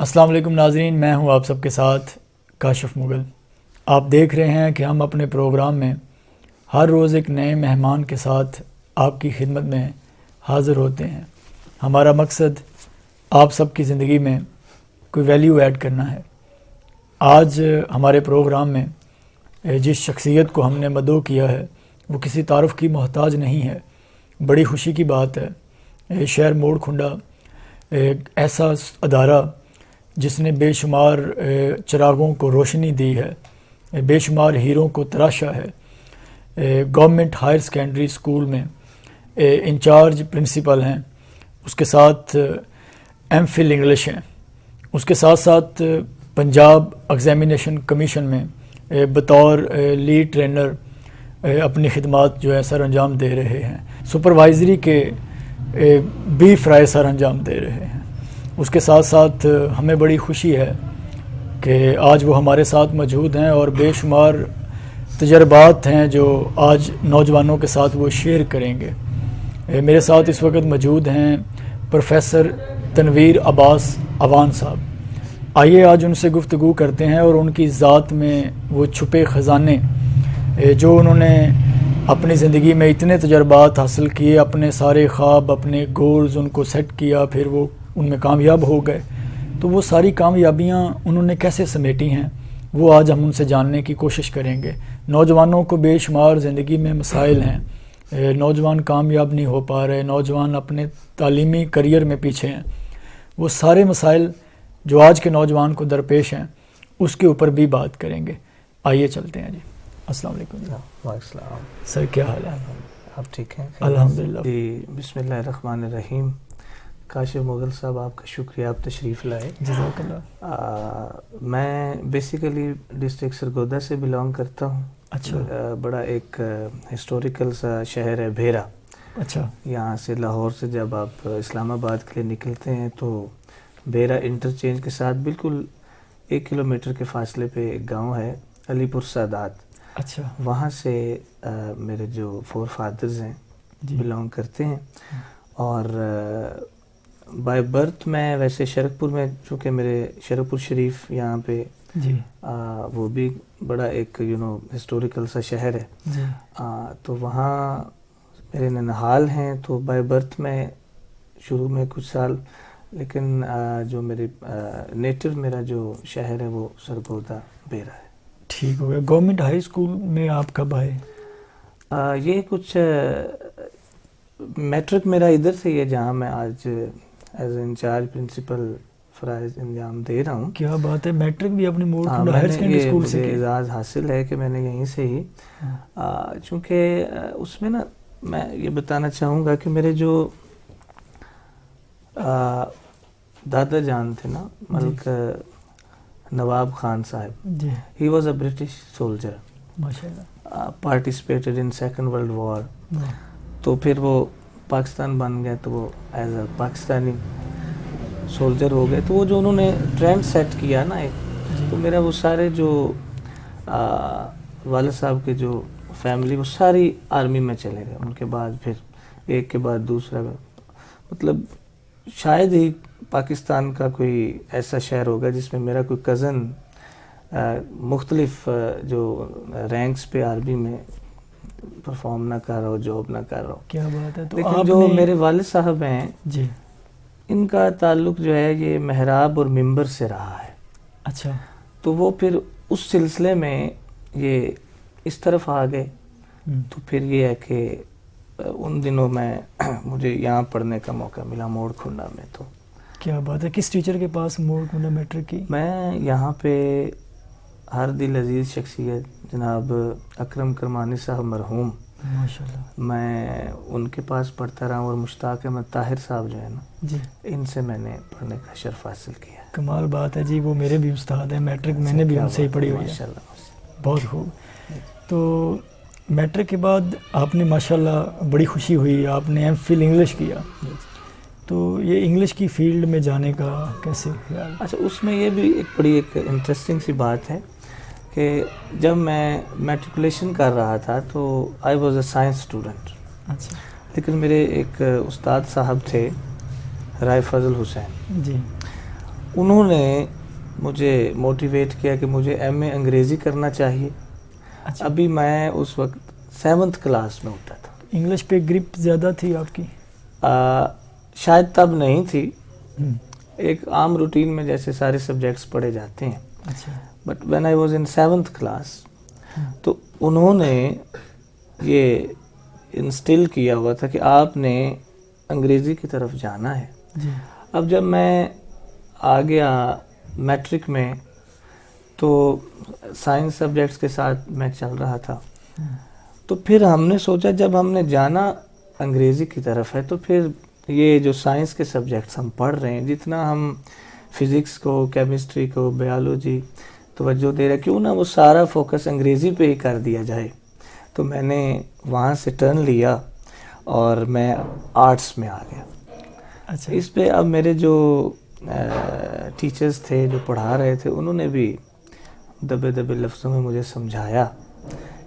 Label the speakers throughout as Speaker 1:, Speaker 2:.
Speaker 1: السلام علیکم ناظرین، میں ہوں آپ سب کے ساتھ کاشف مغل۔ آپ دیکھ رہے ہیں کہ ہم اپنے پروگرام میں ہر روز ایک نئے مہمان کے ساتھ آپ کی خدمت میں حاضر ہوتے ہیں۔ ہمارا مقصد آپ سب کی زندگی میں کوئی ویلیو ایڈ کرنا ہے۔ آج ہمارے پروگرام میں جس شخصیت کو ہم نے مدعو کیا ہے وہ کسی تعارف کی محتاج نہیں ہے۔ بڑی خوشی کی بات ہے، شہر موڑ کھنڈا ایک ایسا ادارہ جس نے بے شمار چراغوں کو روشنی دی ہے، بے شمار ہیروں کو تراشا ہے، گورنمنٹ ہائر سیکنڈری اسکول میں انچارج پرنسپل ہیں، اس کے ساتھ ایم فل انگلش ہیں، اس کے ساتھ ساتھ پنجاب ایگزامینیشن کمیشن میں بطور لیڈ ٹرینر اپنی خدمات جو ہے سر انجام دے رہے ہیں، سپروائزری کے بھی فرائض سر انجام دے رہے ہیں۔ اس کے ساتھ ساتھ ہمیں بڑی خوشی ہے کہ آج وہ ہمارے ساتھ موجود ہیں اور بے شمار تجربات ہیں جو آج نوجوانوں کے ساتھ وہ شیئر کریں گے۔ میرے ساتھ اس وقت موجود ہیں پروفیسر تنویر عباس اوان صاحب۔ آئیے آج ان سے گفتگو کرتے ہیں اور ان کی ذات میں وہ چھپے خزانے جو انہوں نے اپنی زندگی میں اتنے تجربات حاصل کیے، اپنے سارے خواب، اپنے گولز ان کو سیٹ کیا، پھر وہ ان میں کامیاب ہو گئے، تو وہ ساری کامیابیاں انہوں نے کیسے سمیٹی ہیں وہ آج ہم ان سے جاننے کی کوشش کریں گے۔ نوجوانوں کو بے شمار زندگی میں مسائل ہیں، نوجوان کامیاب نہیں ہو پا رہے، نوجوان اپنے تعلیمی کریئر میں پیچھے ہیں، وہ سارے مسائل جو آج کے نوجوان کو درپیش ہیں اس کے اوپر بھی بات کریں گے۔ آئیے چلتے ہیں جی۔ السلام علیکم جی۔
Speaker 2: وعلیکم السلام
Speaker 1: سر، کیا حال ہے؟
Speaker 2: آپ ٹھیک ہیں؟
Speaker 1: الحمدللہ۔
Speaker 2: جی، بسم اللہ الرحمن الرحیم۔ کاشف مغل صاحب، آپ کا شکریہ، آپ تشریف لائے۔
Speaker 1: جزاک اللہ۔
Speaker 2: میں بیسیکلی ڈسٹرکٹ سرگودا سے بلانگ کرتا ہوں۔
Speaker 1: اچھا۔
Speaker 2: بڑا ایک ہسٹوریکل سا شہر ہے بھیرا۔
Speaker 1: اچھا۔
Speaker 2: یہاں سے لاہور سے جب آپ اسلام آباد کے لیے نکلتے ہیں تو بھیرا انٹرچینج کے ساتھ بالکل 1 کلومیٹر کے فاصلے پہ ایک گاؤں ہے علی پور سادات۔
Speaker 1: اچھا۔
Speaker 2: وہاں سے میرے جو 4 فادرز ہیں بلانگ کرتے ہیں، اور بائی برتھ میں ویسے شرک پور میں، چونکہ میرے شرک پور شریف یہاں پہ
Speaker 1: جی،
Speaker 2: وہ بھی بڑا ایک ہسٹوریکل سا شہر ہے،
Speaker 1: جی،
Speaker 2: تو وہاں میرے ننہال ہیں، تو بائی برتھ میں شروع میں کچھ سال، لیکن جو میری نیٹو میرا جو شہر ہے وہ سرگودا بھیرا ہے۔
Speaker 1: ٹھیک ہو گیا۔ گورنمنٹ ہائی اسکول میں آپ کب آئے؟
Speaker 2: یہ کچھ میٹرک میرا ادھر سے ہے جہاں میں آج ایز انچارج پرنسپل فرائض انجام دے رہا ہوں۔
Speaker 1: کیا بات ہے، میٹرک بھی اپنے موڑ کھنڈا ہائر سیکنڈری اسکول سے
Speaker 2: مجھے اعزاز حاصل ہے کہ میں نے یہیں سے ہی، چونکہ اس میں نا میں یہ بتانا چاہوں گا کہ میرے جو دادا جان تھے نا، ملک Nawab Khan sahib,
Speaker 1: ji,
Speaker 2: he was a British soldier,
Speaker 1: ماشاءاللہ،
Speaker 2: participated in second world war. تو پھر وہ پاکستان بن گئے تو وہ ایز اے پاکستانی سولجر ہو گئے، تو وہ جو انہوں نے ٹرینڈ سیٹ کیا نا ایک، تو میرا وہ سارے جو والد صاحب کے جو فیملی وہ ساری آرمی میں چلے گئے، ان کے بعد پھر ایک کے بعد دوسرا، مطلب شاید ہی پاکستان کا کوئی ایسا شہر ہوگا جس میں میرا کوئی کزن مختلف جو رینکس پہ آرمی میں پرفارم نہ کر رہا ہو، جاب نہ کر رہا ہو۔
Speaker 1: کیا بات ہے۔ تو
Speaker 2: لیکن جو میرے والد صاحب ہیں
Speaker 1: جی،
Speaker 2: ان کا تعلق جو ہے یہ محراب اور ممبر سے رہا ہے۔
Speaker 1: اچھا،
Speaker 2: تو وہ پھر اس سلسلے میں یہ اس طرف آ گئے، تو پھر یہ ہے کہ ان دنوں میں مجھے یہاں پڑھنے کا موقع ملا موڑ کھنڈا میں۔ تو
Speaker 1: کیا بات ہے۔ کس ٹیچر کے پاس موڑ کھنڈا میٹرک کی؟
Speaker 2: میں یہاں پہ ہر دل عزیز شخصیت جناب اکرم کرمانی صاحب مرحوم،
Speaker 1: ماشاءاللہ،
Speaker 2: میں ان کے پاس پڑھتا رہا ہوں، اور مشتاق احمد طاہر صاحب جو ہے نا،
Speaker 1: جی،
Speaker 2: ان سے میں نے پڑھنے کا شرف حاصل کیا۔
Speaker 1: کمال بات ہے جی، وہ میرے بھی استاد ہیں، میٹرک میں نے بھی ان سے ہی پڑھی ہوئی ہے۔
Speaker 2: ماشاءاللہ،
Speaker 1: بہت خوب۔ تو میٹرک کے بعد آپ نے ماشاءاللہ بڑی خوشی ہوئی، آپ نے ایم فل انگلش کیا، تو یہ انگلش کی فیلڈ میں جانے کا کیسے خیال؟
Speaker 2: اچھا، اس میں یہ بھی ایک بڑی ایک انٹرسٹنگ سی بات ہے کہ جب میں میٹریکولیشن کر رہا تھا تو I was a science student.
Speaker 1: اچھا،
Speaker 2: لیکن میرے ایک استاد صاحب تھے رائے فضل حسین،
Speaker 1: جی،
Speaker 2: انہوں نے مجھے موٹیویٹ کیا کہ مجھے ایم اے انگریزی کرنا چاہیے.
Speaker 1: اچھا.
Speaker 2: ابھی میں اس وقت 7th کلاس میں ہوتا تھا.
Speaker 1: انگلش پہ گرپ زیادہ تھی آپ کی؟
Speaker 2: شاید تب نہیں تھی. ایک عام روٹین میں جیسے سارے سبجیکٹس پڑھے جاتے ہیں.
Speaker 1: اچھا.
Speaker 2: But when I was in 7th class تو انہوں نے یہ انسٹل کیا ہوا تھا کہ آپ نے انگریزی کی طرف جانا ہے.
Speaker 1: جی.
Speaker 2: اب جب میں آ گیا میٹرک میں تو سائنس سبجیکٹس کے ساتھ میں چل رہا تھا. تو پھر ہم نے سوچا جب ہم نے جانا انگریزی کی طرف ہے تو پھر یہ جو سائنس کے سبجیکٹس ہم پڑھ رہے ہیں جتنا ہم فزکس کو کیمسٹری کو بیالوجی توجہ دے رہے کیوں نہ وہ سارا فوکس انگریزی پہ ہی کر دیا جائے. تو میں نے وہاں سے ٹرن لیا اور میں آرٹس میں آ گیا.
Speaker 1: اچھا.
Speaker 2: اس پہ اب میرے جو ٹیچرز تھے جو پڑھا رہے تھے انہوں نے بھی دبے دبے لفظوں میں مجھے سمجھایا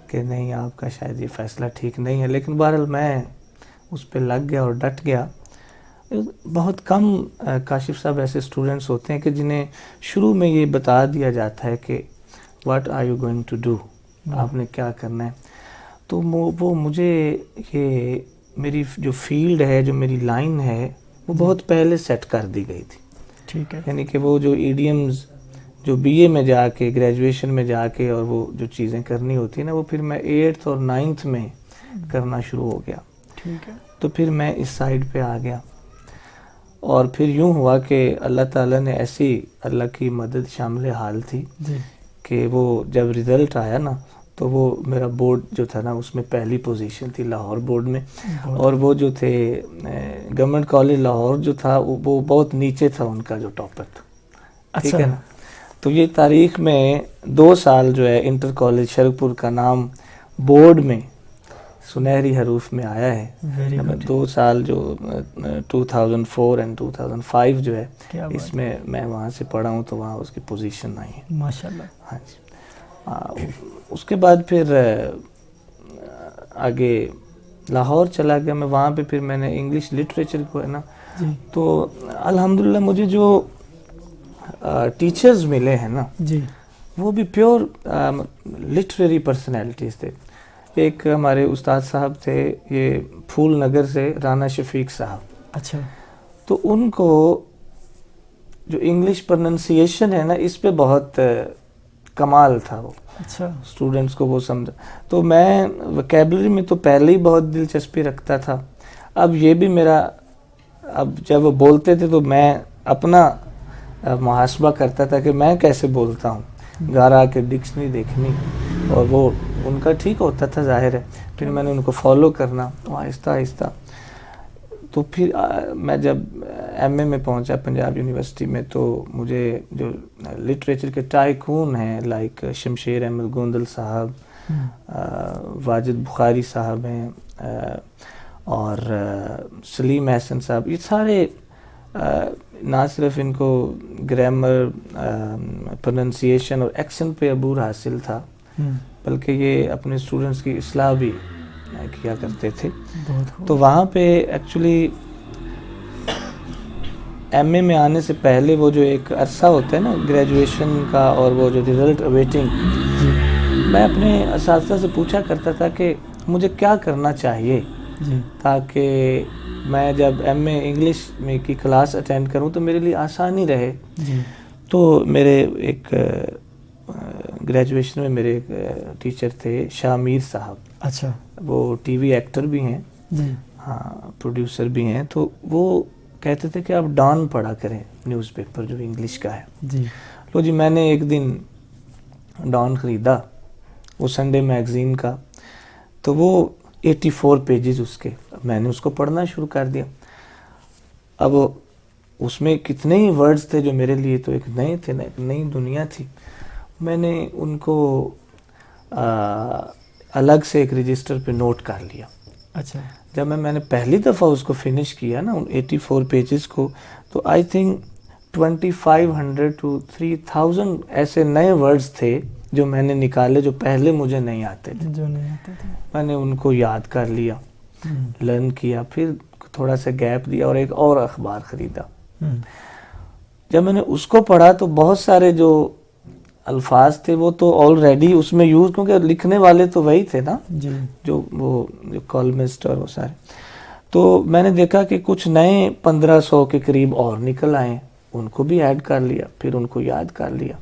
Speaker 2: کہ نہیں آپ کا شاید یہ فیصلہ ٹھیک نہیں ہے. لیکن بہرحال میں اس پہ لگ گیا اور ڈٹ گیا. بہت کم کاشف صاحب ایسے اسٹوڈنٹس ہوتے ہیں کہ جنہیں شروع میں یہ بتا دیا جاتا ہے کہ what are you going to do, آپ نے کیا کرنا ہے. تو وہ مجھے یہ میری جو فیلڈ ہے جو میری لائن ہے وہ بہت پہلے سیٹ کر دی گئی تھی.
Speaker 1: ٹھیک ہے.
Speaker 2: یعنی کہ وہ جو ایڈیمز جو بی اے میں جا کے گریجویشن میں جا کے اور وہ جو چیزیں کرنی ہوتی ہیں نا وہ پھر میں 8th اور 9th میں کرنا شروع ہو گیا.
Speaker 1: ٹھیک ہے.
Speaker 2: تو پھر میں اس سائڈ پہ آ گیا اور پھر یوں ہوا کہ اللہ تعالیٰ نے ایسی اللہ کی مدد شامل حال تھی کہ وہ جب رزلٹ آیا نا تو وہ میرا بورڈ جو تھا نا اس میں پہلی پوزیشن تھی لاہور بورڈ میں. اور وہ جو تھے گورنمنٹ کالج لاہور جو تھا وہ بہت نیچے تھا ان کا جو ٹاپر تھا. ٹھیک ہے نا. تو یہ تاریخ میں 2 سال جو ہے انٹر کالج شرک پور کا نام بورڈ میں سنہری حروف میں آیا ہے. 2 سال جو 2004 اینڈ 2005 جو ہے اس میں وہاں سے پڑھا ہوں تو وہاں اس کی پوزیشن آئی ہے.
Speaker 1: ماشاءاللہ.
Speaker 2: ہاں جی. اس کے بعد پھر آگے لاہور چلا گیا میں. وہاں پہ پھر میں نے انگلش لٹریچر کو ہے نا تو الحمدللہ مجھے جو ٹیچرز ملے ہیں نا
Speaker 1: جی
Speaker 2: وہ بھی پیور لٹریری پرسنالٹیز تھے. ایک ہمارے استاد صاحب تھے یہ پھول نگر سے رانا شفیق صاحب.
Speaker 1: اچھا.
Speaker 2: تو ان کو جو انگلش پرننسیشن ہے نا اس پہ بہت کمال تھا. وہ
Speaker 1: اچھا
Speaker 2: اسٹوڈنٹس کو وہ سمجھا. تو میں وکیبلری میں تو پہلے ہی بہت دلچسپی رکھتا تھا. اب یہ بھی میرا اب جب وہ بولتے تھے تو میں اپنا محاسبہ کرتا تھا کہ میں کیسے بولتا ہوں. گھر آ کے ڈکشنری دیکھنی اور وہ ان کا ٹھیک ہوتا تھا ظاہر ہے. پھر میں نے ان کو فالو کرنا آہستہ آہستہ. تو پھر میں جب ایم اے میں پہنچا پنجاب یونیورسٹی میں تو مجھے جو لٹریچر کے ٹائکون ہیں لائک شمشیر احمد گوندل صاحب, واجد بخاری صاحب ہیں اور سلیم احسن صاحب, یہ سارے نہ صرف ان کو گرامر پروننسیشن اور ایکسن پہ عبور حاصل تھا بلکہ یہ اپنے اسٹوڈنٹس کی اصلاح بھی کیا کرتے تھے. تو وہاں پہ ایکچولی ایم اے میں آنے سے پہلے وہ جو ایک عرصہ ہوتا ہے نا گریجویشن کا اور وہ جو رزلٹ اویٹنگ, میں اپنے اساتذہ سے پوچھا کرتا تھا کہ مجھے کیا کرنا چاہیے تاکہ میں جب ایم اے انگلش میں کی کلاس اٹینڈ کروں تو میرے لیے آسانی رہے. تو میرے ایک گریجویشن میں میرے ایک ٹیچر تھے شاہ میر صاحب.
Speaker 1: اچھا.
Speaker 2: وہ ٹی وی ایکٹر بھی ہیں, ہاں پروڈیوسر بھی ہیں. تو وہ کہتے تھے کہ آپ ڈان پڑھا کریں نیوز پیپر جو انگلش کا ہے. لو جی میں نے ایک دن ڈان خریدا وہ سنڈے میگزین کا. تو وہ 84 پیجز اس کے, میں نے اس کو پڑھنا شروع کر دیا. اب اس میں کتنے ہی ورڈز تھے جو میرے لیے تو ایک نئے تھے نا, ایک نئی دنیا تھی. میں نے ان کو الگ سے ایک رجسٹر پہ نوٹ کر لیا.
Speaker 1: اچھا.
Speaker 2: جب میں نے پہلی دفعہ اس کو فنش کیا نا 84 پیجز کو تو آئی تھنک 2500 to 3000 ایسے نئے ورڈز تھے جو میں نے نکالے جو پہلے مجھے نہیں آتے تھے. میں نے ان کو یاد کر لیا, لرن کیا, پھر تھوڑا سا گیپ دیا اور ایک اور اخبار خریدا. جب میں نے اس کو پڑھا تو بہت سارے جو الفاظ تھے وہ تو آلریڈی اس میں یوز، کیونکہ لکھنے والے تو وہی تھے نا،
Speaker 1: جی
Speaker 2: جو کالمسٹ اور وہ سارے. تو میں نے دیکھا کہ کچھ نئے 1500 کے قریب اور نکل آئے، ان کو بھی ایڈ کر لیا، پھر ان کو یاد کر لیا.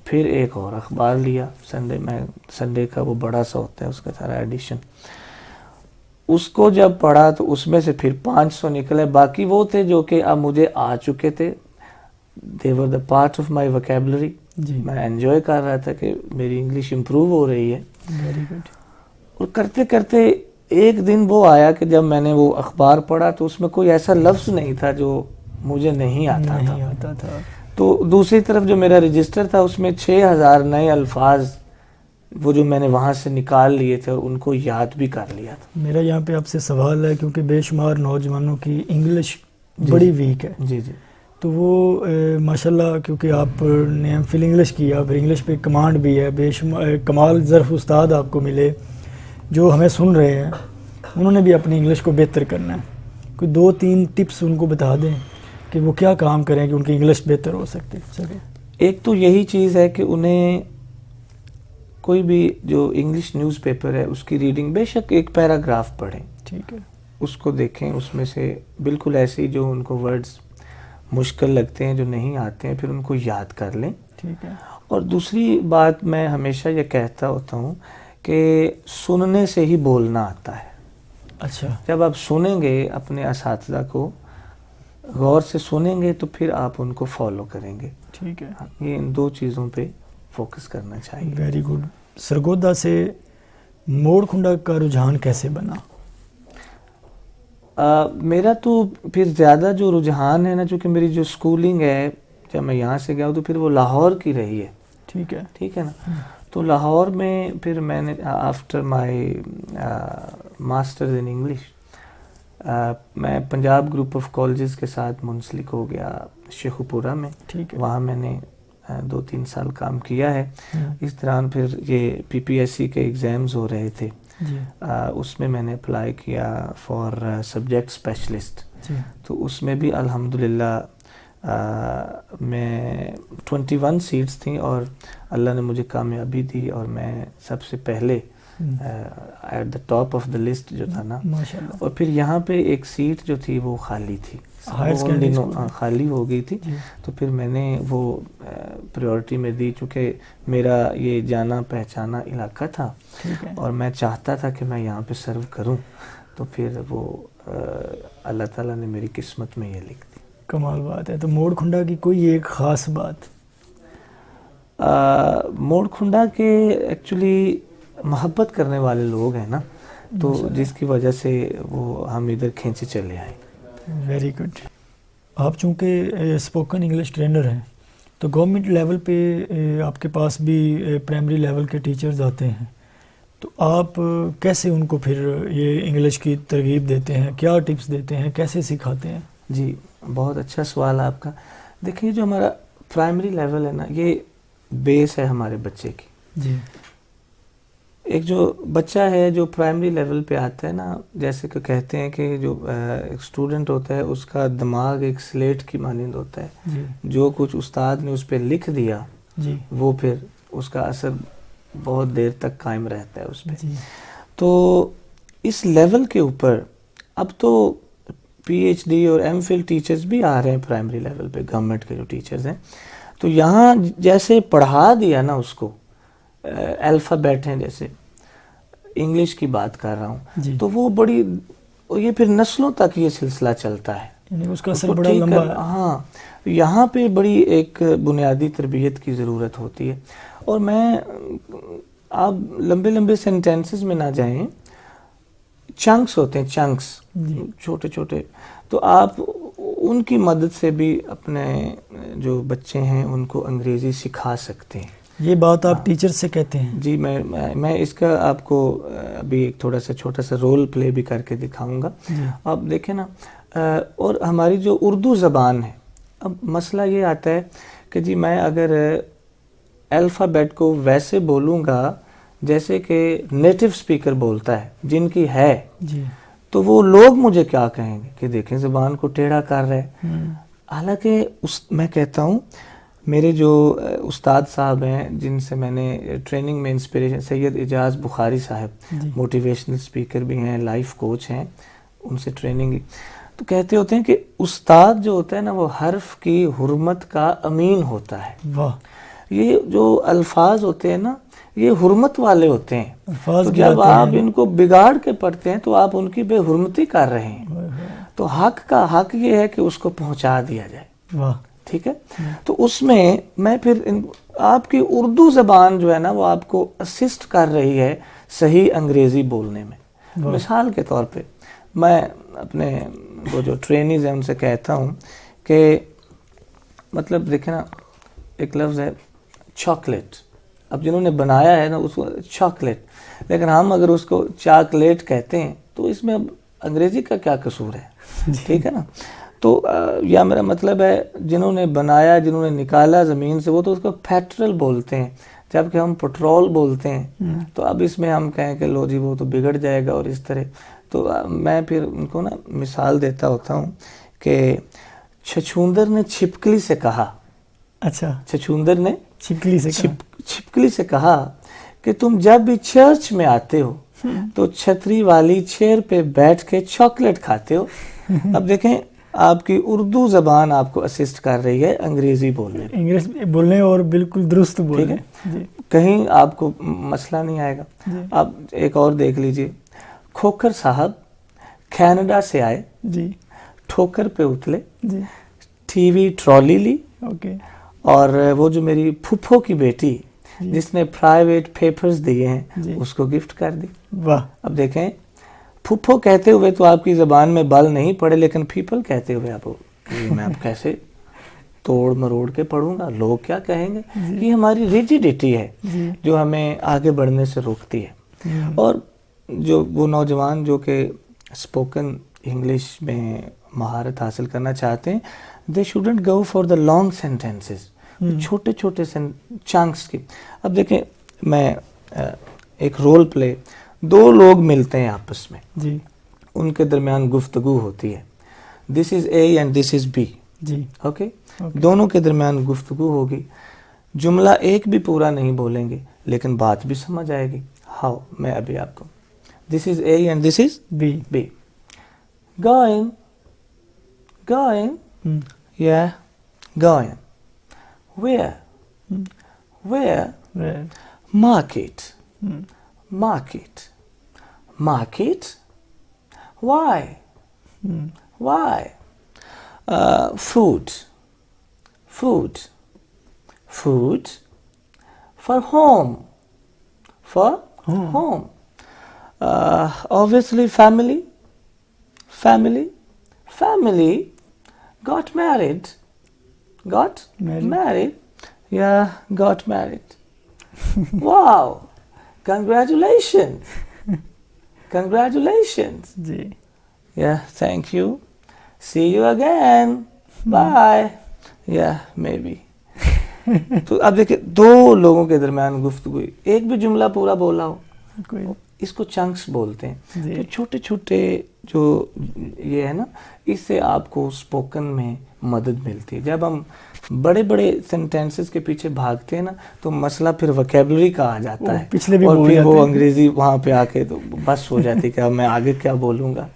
Speaker 2: پھر ایک اور اخبار لیا سنڈے کا، وہ بڑا سا ہوتا ہے اس کا سارا ایڈیشن. اس کو جب پڑھا تو اس میں سے پھر 500 نکلے. باقی وہ تھے جو کہ اب مجھے آ چکے تھے. they were the part of my vocabulary.
Speaker 1: جی
Speaker 2: میں انجوائے کر رہا تھا کہ میری انگلش امپروو ہو رہی ہے.
Speaker 1: Very good.
Speaker 2: اور کرتے کرتے ایک دن وہ آیا کہ جب میں نے وہ اخبار پڑھا تو اس میں کوئی ایسا لفظ نہیں تھا جو مجھے نہیں آتا تھا. تو دوسری طرف جو میرا رجسٹر تھا اس میں 6000 نئے الفاظ وہ جو میں نے وہاں سے نکال لیے تھے اور ان کو یاد بھی کر لیا تھا.
Speaker 1: میرا یہاں پہ آپ سے سوال ہے، کیونکہ بے شمار نوجوانوں کی انگلش بڑی ویک ہے.
Speaker 2: جی جی.
Speaker 1: تو وہ ماشاءاللہ کیونکہ آپ نے ایم فل انگلش کیا، پھر انگلش پہ کمانڈ بھی ہے، بے شمار کمال ظرف استاد آپ کو ملے جو ہمیں سن رہے ہیں، انہوں نے بھی اپنی انگلش کو بہتر کرنا ہے. کوئی 2-3 ٹپس ان کو بتا دیں کہ وہ کیا کام کریں کہ ان کی انگلش بہتر ہو سکے.
Speaker 2: ایک تو یہی چیز ہے کہ انہیں کوئی بھی جو انگلش نیوز پیپر ہے اس کی ریڈنگ بے شک ایک پیراگراف پڑھیں،
Speaker 1: ٹھیک ہے،
Speaker 2: اس کو دیکھیں، اس میں سے بالکل ایسی جو ان کو ورڈز مشکل لگتے ہیں، جو نہیں آتے ہیں، پھر ان کو یاد کر لیں.
Speaker 1: ٹھیک ہے.
Speaker 2: اور دوسری بات میں ہمیشہ یہ کہتا ہوتا ہوں کہ سننے سے ہی بولنا آتا ہے.
Speaker 1: اچھا.
Speaker 2: جب آپ سنیں گے اپنے اساتذہ کو غور سے سنیں گے تو پھر آپ ان کو فالو کریں گے.
Speaker 1: ٹھیک ہے.
Speaker 2: یہ ان 2 چیزوں پہ فوکس کرنا چاہیے.
Speaker 1: Very good. سرگودا سے موڑ کھنڈا کا رجحان کیسے بنا؟
Speaker 2: میرا تو پھر زیادہ جو رجحان ہے نا، چونکہ میری جو سکولنگ ہے جب میں یہاں سے گیا ہوں تو پھر وہ لاہور کی رہی ہے.
Speaker 1: ٹھیک ہے.
Speaker 2: ٹھیک ہے نا. تو لاہور میں پھر میں نے after my masters in English میں پنجاب گروپ آف کالجز کے ساتھ منسلک ہو گیا شیخو پورہ میں.
Speaker 1: ٹھیک ہے.
Speaker 2: وہاں میں نے 2-3 سال کام کیا ہے. اس دوران پھر یہ PPSC کے ایگزامز ہو رہے تھے.
Speaker 1: جی.
Speaker 2: اس میں میں نے اپلائی کیا فار سبجیکٹ اسپیشلسٹ.
Speaker 1: جی.
Speaker 2: تو اس میں بھی الحمدللہ میں 21 سیٹس تھیں اور اللہ نے مجھے کامیابی دی اور میں سب سے پہلے at the top of the list جو تھا نا.
Speaker 1: ماشاءاللہ.
Speaker 2: اور پھر یہاں پہ ایک سیٹ جو تھی وہ خالی تھی، خالی ہو گئی تھی. تو پھر میں نے وہ پریورٹی میں دی، چونکہ میرا یہ جانا پہچانا علاقہ تھا اور میں چاہتا تھا کہ میں یہاں پہ سرو کروں. تو پھر وہ اللہ تعالیٰ نے میری قسمت میں یہ لکھ دی.
Speaker 1: کمال بات ہے. تو موڑ کھنڈا کی کوئی ایک خاص بات؟
Speaker 2: موڑ کھنڈا کے ایکچولی محبت کرنے والے لوگ ہیں نا، تو جس کی وجہ سے وہ ہم ادھر کھینچے چلے آئے.
Speaker 1: Very good. آپ چونکہ اسپوکن انگلش ٹرینر ہیں تو گورنمنٹ لیول پہ آپ کے پاس بھی پرائمری لیول کے ٹیچرز آتے ہیں، تو آپ کیسے ان کو پھر یہ انگلش کی ترغیب دیتے ہیں، کیا ٹپس دیتے ہیں، کیسے سکھاتے ہیں؟
Speaker 2: جی بہت اچھا سوال ہے آپ کا. دیکھیے جو ہمارا پرائمری لیول ہے نا، یہ بیس ہے ہمارے بچے کی.
Speaker 1: جی.
Speaker 2: ایک جو بچہ ہے جو پرائمری لیول پہ آتا ہے نا، جیسے کہ کہتے ہیں کہ جو ایک اسٹوڈنٹ ہوتا ہے اس کا دماغ ایک سلیٹ کی مانند ہوتا ہے.
Speaker 1: جی.
Speaker 2: جو کچھ استاد نے اس پہ لکھ دیا
Speaker 1: جی.
Speaker 2: وہ پھر اس کا اثر بہت دیر تک قائم رہتا ہے اس پہ.
Speaker 1: جی.
Speaker 2: تو اس لیول کے اوپر اب تو PhD اور MPhil ٹیچرز بھی آ رہے ہیں پرائمری لیول پہ، گورنمنٹ کے جو ٹیچرز ہیں. تو یہاں جیسے پڑھا دیا نا اس کو الفابیٹ ہیں، جیسے انگلش کی بات کر رہا ہوں.
Speaker 1: جی.
Speaker 2: تو وہ بڑی یہ پھر نسلوں تک یہ سلسلہ چلتا ہے،
Speaker 1: یعنی اس کا اثر بڑا لمبا ہے.
Speaker 2: ہاں یہاں پہ بڑی ایک بنیادی تربیت کی ضرورت ہوتی ہے. اور میں آپ لمبے لمبے سینٹینسز میں نہ جائیں، چنکس ہوتے ہیں، چنکس چھوٹے چھوٹے، تو آپ ان کی مدد سے بھی اپنے جو بچے ہیں ان کو انگریزی سکھا سکتے ہیں.
Speaker 1: یہ بات آپ ٹیچر سے کہتے ہیں؟
Speaker 2: جی میں اس کا آپ کو ابھی ایک تھوڑا سا چھوٹا سا رول پلے بھی کر کے دکھاؤں گا. آپ دیکھیں نا، اور ہماری جو اردو زبان ہے، اب مسئلہ یہ آتا ہے کہ جی میں اگر الفابیٹ کو ویسے بولوں گا جیسے کہ نیٹو سپیکر بولتا ہے جن کی ہے،
Speaker 1: جی،
Speaker 2: تو وہ لوگ مجھے کیا کہیں گے کہ دیکھیں زبان کو ٹیڑھا کر رہے. حالانکہ میں کہتا ہوں میرے جو استاد صاحب ہیں جن سے میں نے ٹریننگ میں انسپریشن، سید اعجاز بخاری صاحب موٹیویشنل اسپیکر بھی ہیں، لائف کوچ ہیں، ان سے ٹریننگ تو کہتے ہوتے ہیں کہ استاد جو ہوتا ہے نا وہ حرف کی حرمت کا امین ہوتا ہے.
Speaker 1: واہ.
Speaker 2: یہ جو الفاظ ہوتے ہیں نا یہ حرمت والے ہوتے ہیں.
Speaker 1: الفاظ
Speaker 2: تو جب آپ ان کو بگاڑ کے پڑھتے ہیں تو آپ ان کی بے حرمتی کر رہے ہیں. تو حق کا حق یہ ہے کہ اس کو پہنچا دیا جائے.
Speaker 1: واہ.
Speaker 2: ٹھیک ہے. تو اس میں پھر آپ کی اردو زبان جو ہے نا وہ آپ کو اسسٹ کر رہی ہے صحیح انگریزی بولنے میں. مثال کے طور پہ میں اپنے وہ جو ٹرینیز ہیں ان سے کہتا ہوں کہ مطلب دیکھیں نا ایک لفظ ہے چاکلیٹ. اب جنہوں نے بنایا ہے نا اس کو چاکلیٹ، لیکن ہم اگر اس کو چاکلیٹ کہتے ہیں تو اس میں اب انگریزی کا کیا قصور ہے. ٹھیک ہے نا. تو یا میرا مطلب ہے جنہوں نے بنایا، جنہوں نے نکالا زمین سے، وہ تو اس کو پیٹرول بولتے ہیں جبکہ ہم پٹرول بولتے ہیں. تو اب اس میں ہم کہیں کہ لو جی وہ تو بگڑ جائے گا اور اس طرح. تو میں پھر ان کو نا مثال دیتا ہوتا ہوں کہ چھچھوندر نے چھپکلی سے کہا. اچھا. چھچھوندر نے چھپکلی سے کہا کہ تم جب بھی چرچ میں آتے ہو تو چھتری والی چیئر پہ بیٹھ کے چاکلیٹ کھاتے ہو. اب دیکھیں آپ کی اردو زبان آپ کو اسسٹ کر رہی ہے انگریزی بولنے
Speaker 1: اور بالکل درست بولنے.
Speaker 2: کہیں آپ کو مسئلہ نہیں آئے گا. آپ ایک اور دیکھ لیجئے، کھوکھر صاحب کینیڈا سے آئے، ٹھوکر پہ اتلے، ٹی وی ٹرالی لی، اور وہ جو میری پھپھو کی بیٹی جس نے پرائیویٹ پیپرز دیے ہیں اس کو گفٹ کر دی. اب دیکھیں پھپھو کہتے ہوئے تو آپ کی زبان میں بل نہیں پڑے، لیکن پیپل کہتے ہوئے آپ میں اب کیسے توڑ مروڑ کے پڑھوں گا، لوگ کیا کہیں گے. یہ ہماری ریجیڈیٹی ہے جو ہمیں آگے بڑھنے سے روکتی ہے. اور جو وہ نوجوان جو کہ اسپوکن انگلش میں مہارت حاصل کرنا چاہتے ہیں، they shouldn't go for the long sentences، چھوٹے چھوٹے چنکس کی. اب دیکھیں میں ایک رول پلے، دو لوگ ملتے ہیں آپس میں، ان کے درمیان گفتگو ہوتی ہے، this is A and this is B. Okay. دونوں کے درمیان گفتگو ہوگی، جملہ ایک بھی پورا نہیں بولیں گے لیکن بات بھی سمجھ آئے گی. ہاؤ؟ میں ابھی آپ کو this is A and this is B. Going. Yeah, going. Where? Market. Why? Food. For home. Obviously family. Got married. Yeah, got married. Wow, congratulations. Yeah, thank you. See you again. Bye. Yeah, maybe. تو اب دیکھیں دو لوگوں کے درمیان گفتگو، ایک بھی جملہ پورا بولا ہو، اس کو چنکس بولتے ہیں. تو چھوٹے چھوٹے جو یہ ہے نا، اس سے آپ کو اسپوکن میں مدد ملتی ہے. جب ہم بڑے بڑے سینٹینسز کے پیچھے بھاگتے ہیں نا تو مسئلہ پھر ویکیبلری کا آ جاتا ہے، اور پھر وہ انگریزی وہاں پہ آ کے تو بس ہو جاتی کہ اب میں آگے کیا بولوں گا.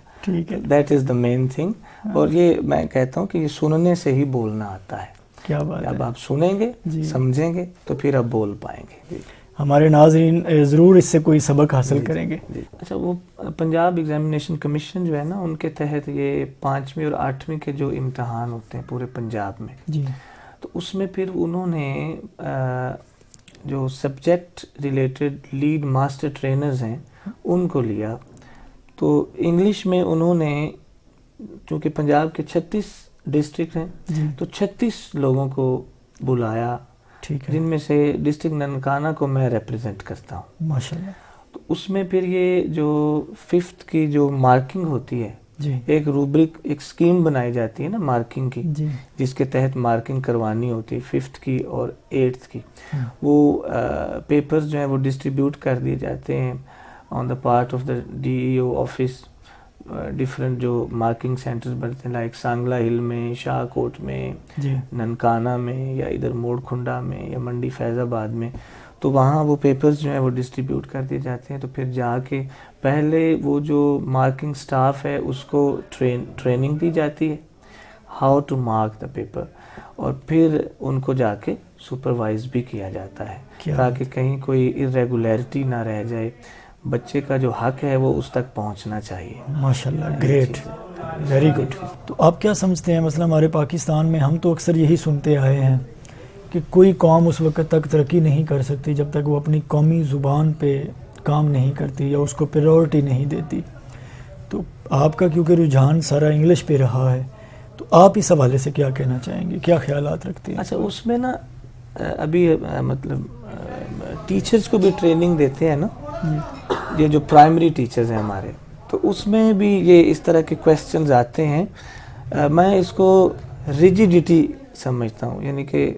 Speaker 2: That is the main thing. اور یہ میں کہتا ہوں کہ یہ سننے سے ہی بولنا آتا ہے.
Speaker 1: کیا بات ہے.
Speaker 2: جب آپ سنیں گے، سمجھیں گے تو پھر آپ بول پائیں گے.
Speaker 1: ہمارے ناظرین ضرور اس سے کوئی سبق حاصل کریں گے.
Speaker 2: اچھا، وہ پنجاب ایگزامینیشن کمیشن جو ہے نا، ان کے تحت یہ 5ویں اور 8ویں کے جو امتحان ہوتے ہیں پورے پنجاب میں، تو اس میں پھر انہوں نے جو subject related lead master trainers ہیں ان کو لیا. تو انگلش میں انہوں نے، چونکہ پنجاب کے 36 ڈسٹرکٹ ہیں، تو 36 لوگوں کو بلایا، جن میں سے ڈسٹرکٹ ننکانہ کو میں ریپرزینٹ کرتا ہوں.
Speaker 1: ماشاءاللہ.
Speaker 2: تو اس میں پھر یہ جو 5th کی جو مارکنگ ہوتی ہے، ایک روبرک، ایک اسکیم بنائی جاتی ہے نا مارکنگ کی، جس کے تحت مارکنگ کروانی ہوتی ہے 5th کی اور 8th کی. وہ پیپرز جو ہیں وہ ڈسٹریبیوٹ کر دیے جاتے ہیں on the part of the DEO office. Different جو مارکنگ سینٹرز بنتے ہیں لائک سانگلا ہل میں, شاہ کوٹ میں, ننکانہ میں, یا ادھر موڑ کھنڈا میں, یا منڈی فیض آباد میں, تو وہاں وہ پیپرز جو ہیں وہ ڈسٹریبیوٹ کر دیے جاتے ہیں. تو پھر جا کے پہلے وہ جو مارکنگ سٹاف ہے اس کو ٹریننگ دی جاتی ہے how to mark the paper, اور پھر ان کو جا کے سپروائز بھی کیا جاتا ہے تاکہ کہیں کوئی ارریگولیرٹی نہ رہ جائے. بچے کا جو حق ہے وہ اس تک پہنچنا چاہیے.
Speaker 1: ماشاءاللہ, گریٹ, ویری گڈ. تو آپ کیا سمجھتے ہیں مثلا ہمارے پاکستان میں ہم تو اکثر یہی سنتے آئے ہیں کہ کوئی قوم اس وقت تک ترقی نہیں کر سکتی جب تک وہ اپنی قومی زبان پہ کام نہیں کرتی یا اس کو پریورٹی نہیں دیتی. تو آپ کا کیونکہ رجحان سارا انگلش پہ رہا ہے, تو آپ اس حوالے سے کیا کہنا چاہیں گے, کیا خیالات رکھتے ہیں؟
Speaker 2: اچھا, اس میں نا ابھی مطلب ٹیچرز کو بھی ٹریننگ دیتے ہیں نا, یہ جو پرائمری ٹیچرز ہیں ہمارے, تو اس میں بھی یہ اس طرح کے کویسچنز آتے ہیں. میں اس کو ریجیڈیٹی سمجھتا ہوں, یعنی کہ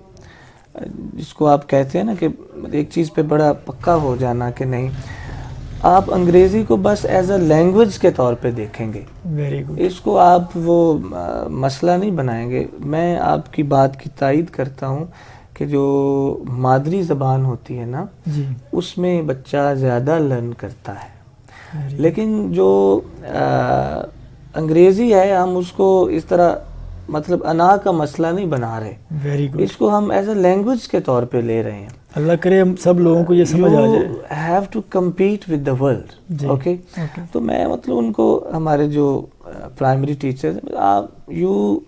Speaker 2: جس کو آپ کہتے ہیں نا کہ ایک چیز پہ بڑا پکا ہو جانا کہ نہیں, آپ انگریزی کو بس ایز اے لینگویج کے طور پہ دیکھیں گے,
Speaker 1: ویری گڈ,
Speaker 2: اس کو آپ وہ مسئلہ نہیں بنائیں گے. میں آپ کی بات کی تائید کرتا ہوں کہ جو مادری زبان ہوتی ہے نا, اس میں بچہ زیادہ لرن کرتا ہے, لیکن جو انگریزی ہے ہم اس کو اس طرح مطلب انا کا مسئلہ نہیں بنا رہے,
Speaker 1: ویری گڈ,
Speaker 2: اس کو ہم ایز اے لینگویج کے طور پہ لے رہے ہیں.
Speaker 1: اللہ کرے ہم سب لوگوں کو یہ سمجھ آ جائے.
Speaker 2: You have to compete with the world. Okay, تو میں مطلب ان کو ہمارے جو پرائمری ٹیچرز ہیں, آپ you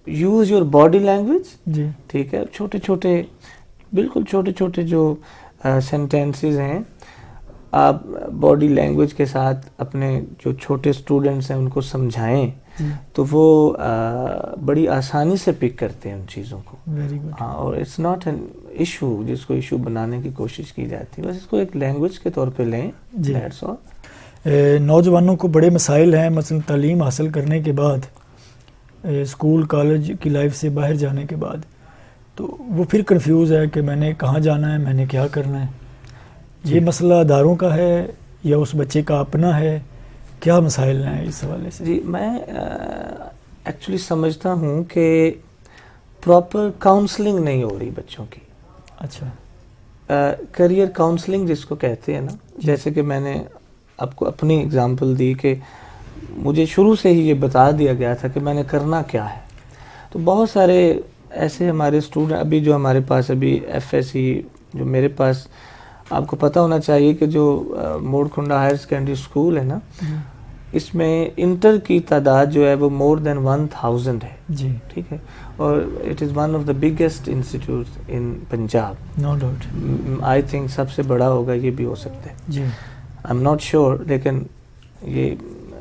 Speaker 2: use your body language, ٹھیک ہے, چھوٹے چھوٹے بالکل چھوٹے چھوٹے جو سینٹینسز ہیں آپ باڈی لینگویج کے ساتھ اپنے جو چھوٹے اسٹوڈنٹس ہیں ان کو سمجھائیں, تو وہ بڑی آسانی سے پک کرتے ہیں ان چیزوں کو. ہاں, اور اٹس ناٹ این ایشو جس کو ایشو بنانے کی کوشش کی جاتی ہے, بس اس کو ایک لینگویج کے طور پہ لیں. That's all.
Speaker 1: نوجوانوں کو بڑے مسائل ہیں, مثلا تعلیم حاصل کرنے کے بعد, اسکول کالج کی لائف سے باہر جانے کے بعد, تو وہ پھر کنفیوز ہے کہ میں نے کہاں جانا ہے, میں نے کیا کرنا ہے. یہ مسئلہ اداروں کا ہے یا اس بچے کا اپنا ہے, کیا مسائل ہیں اس حوالے سے؟
Speaker 2: جی, میں ایکچولی سمجھتا ہوں کہ پراپر کاؤنسلنگ نہیں ہو رہی بچوں کی.
Speaker 1: اچھا,
Speaker 2: کریئر کاؤنسلنگ جس کو کہتے ہیں نا, جیسے کہ میں نے آپ کو اپنی اگزامپل دی کہ مجھے شروع سے ہی یہ بتا دیا گیا تھا کہ میں نے کرنا کیا ہے. تو بہت سارے ایسے ہمارے اسٹوڈنٹ ابھی جو ہمارے پاس ابھی ایف ایس سی جو میرے پاس, آپ کو پتہ ہونا چاہیے کہ جو موڑ کھنڈا ہائر سیکنڈری اسکول ہے نا, اس میں انٹر کی تعداد جو ہے وہ مور دین 1000 ہے.
Speaker 1: جی,
Speaker 2: ٹھیک ہے, اور it is one of the biggest institute in Punjab.
Speaker 1: No doubt,
Speaker 2: I think سب سے بڑا ہوگا, یہ بھی ہو سکتا ہے.
Speaker 1: جی,
Speaker 2: آئی ایم ناٹ شیور, لیکن یہ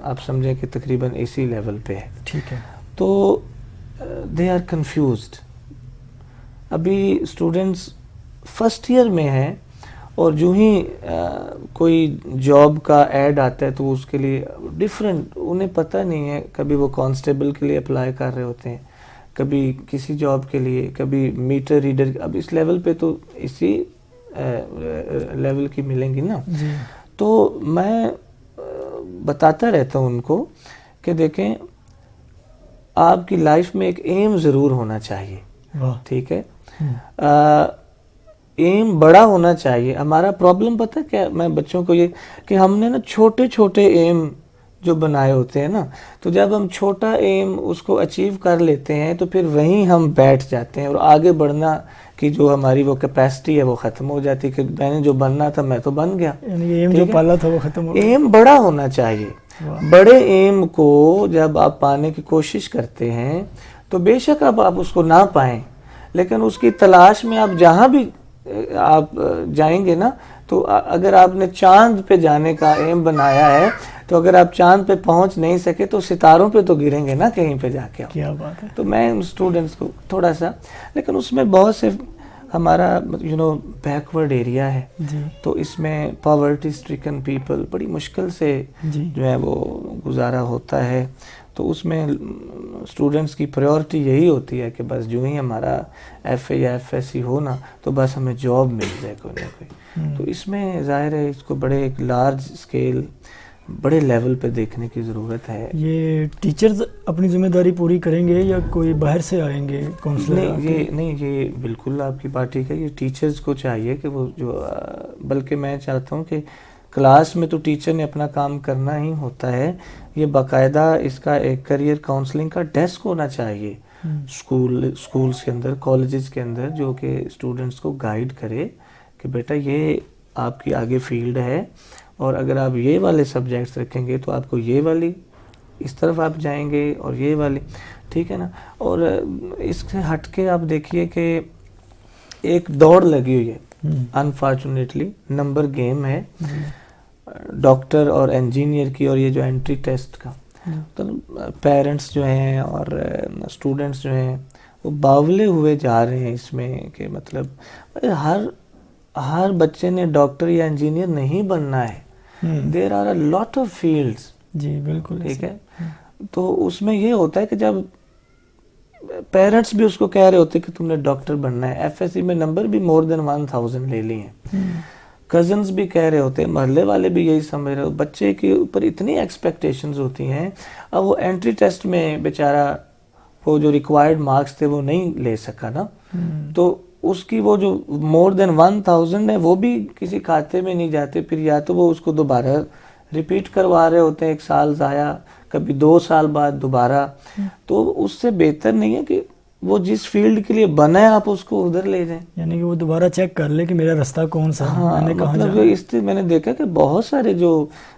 Speaker 2: آپ سمجھیں کہ تقریباً اسی لیول پہ ہے.
Speaker 1: ٹھیک ہے.
Speaker 2: تو دے آر کنفیوزڈ. ابھی اسٹوڈنٹس فرسٹ ایئر میں ہیں, اور جو ہی کوئی جاب کا ایڈ آتا ہے تو اس کے لیے ڈفرینٹ, انہیں پتہ نہیں ہے, کبھی وہ کانسٹیبل کے لیے اپلائی کر رہے ہوتے ہیں, کبھی کسی جاب کے لیے, کبھی میٹر ریڈر. اب اس لیول پہ تو اسی لیول کی ملیں گی نا. تو میں بتاتا رہتا ہوں ان کو کہ دیکھیں, آپ کی لائف میں ایک ایم ضرور ہونا چاہیے. ٹھیک ہے, ایم بڑا ہونا چاہیے. ہمارا پرابلم پتہ کیا, میں بچوں کو یہ کہ ہم نے نا چھوٹے چھوٹے ایم جو بنائے ہوتے ہیں نا, تو جب ہم چھوٹا ایم اس کو اچیو کر لیتے ہیں تو پھر وہیں ہم بیٹھ جاتے ہیں, اور آگے بڑھنا کی جو ہماری وہ کیپیسٹی ہے وہ ختم ہو جاتی ہے کہ میں نے جو بننا تھا میں تو بن گیا.
Speaker 1: یعنی ایم جو پالا تھا وہ ختم ہو گیا.
Speaker 2: ایم بڑا ہونا چاہیے. بڑے ایم کو جب آپ پانے کی کوشش کرتے ہیں تو بے شک آپ اس کو نہ پائیں, لیکن اس کی تلاش میں آپ جہاں بھی آپ جائیں گے نا, تو اگر آپ نے چاند پہ جانے کا ایم بنایا ہے تو اگر آپ چاند پہ پہنچ نہیں سکے تو ستاروں پہ تو گریں گے نا کہیں پہ جا کے.
Speaker 1: کیا بات ہے.
Speaker 2: تو میں ان اسٹوڈنٹس کو تھوڑا سا, لیکن اس میں بہت سے ہمارا بیکورڈ ایریا ہے, تو اس میں پاورٹی اسٹرکن پیپل بڑی مشکل سے جو ہے وہ گزارا ہوتا ہے. تو اس میں اسٹوڈنٹس کی پریورٹی یہی ہوتی ہے کہ بس جو ہی ہمارا ایف اے یا ایف ایس سی ہو نا تو بس ہمیں جاب مل جائے کوئی نہ کوئی. تو اس میں ظاہر ہے اس کو بڑے ایک لارج اسکیل بڑے لیول پہ دیکھنے کی ضرورت ہے.
Speaker 1: یہ ٹیچرز اپنی ذمہ داری پوری کریں گے یا کوئی باہر سے آئیں گے کونسلر؟
Speaker 2: نہیں یہ بالکل آپ کی بات ٹھیک ہے. یہ ٹیچرز کو چاہیے کہ وہ جو بلکہ میں چاہتا ہوں کہ کلاس میں تو ٹیچر نے اپنا کام کرنا ہی ہوتا ہے. یہ باقاعدہ اس کا ایک کریئر کاؤنسلنگ کا ڈیسک ہونا چاہیے اسکولس کے اندر, کالجز کے اندر, جو کہ اسٹوڈنٹس کو گائیڈ کرے کہ بیٹا یہ آپ کی آگے فیلڈ ہے, اور اگر آپ یہ والے سبجیکٹس رکھیں گے تو آپ کو یہ والی اس طرف آپ جائیں گے اور یہ والی, ٹھیک ہے نا. اور اس سے ہٹ کے آپ دیکھیے کہ ایک دوڑ لگی ہوئی ہے, انفارچونیٹلی نمبر گیم ہے ڈاکٹر اور انجینئر کی, اور یہ جو انٹری ٹیسٹ کا, تو پیرنٹس جو ہیں اور اسٹوڈنٹس جو ہیں وہ باولے ہوئے جا رہے ہیں اس میں کہ مطلب ہر بچے نے ڈاکٹر یا انجینئر نہیں بننا ہے. There are a lot of fields.
Speaker 1: جی بالکل
Speaker 2: ٹھیک ہے. تو اس میں یہ ہوتا ہے کہ جب پیرنٹس بھی اس کو کہہ رہے ہوتے کہ تم نے ڈاکٹر بننا ہے, ایف ایس سی میں نمبر بھی مور دین 1000 لے لیے ہیں, کزنز بھی کہہ رہے ہوتے ہیں, محلے والے بھی یہی سمجھ رہے ہو, بچے کے اوپر اتنی ایکسپیکٹیشنز ہوتی ہیں. اب وہ انٹری ٹیسٹ میں بیچارہ وہ جو ریکوائرڈ مارکس تھے وہ نہیں لے سکا نا, تو اس کی وہ جو مور دین 1000 ہے وہ بھی کسی کھاتے میں نہیں جاتے. پھر یا تو وہ اس کو دوبارہ ریپیٹ کروا رہے ہوتے ہیں, 1 سال ضائع, کبھی 2 سال بعد دوبارہ. تو اس سے بہتر نہیں ہے کہ وہ جس فیلڈ کے لیے بنا ہے آپ اس کو ادھر لے جائیں,
Speaker 1: یعنی کہ وہ دوبارہ چیک کر لے کہ میرا راستہ کون سا ہے.
Speaker 2: ہاں, مطلب اس سے میں نے دیکھا کہ بہت سارے جو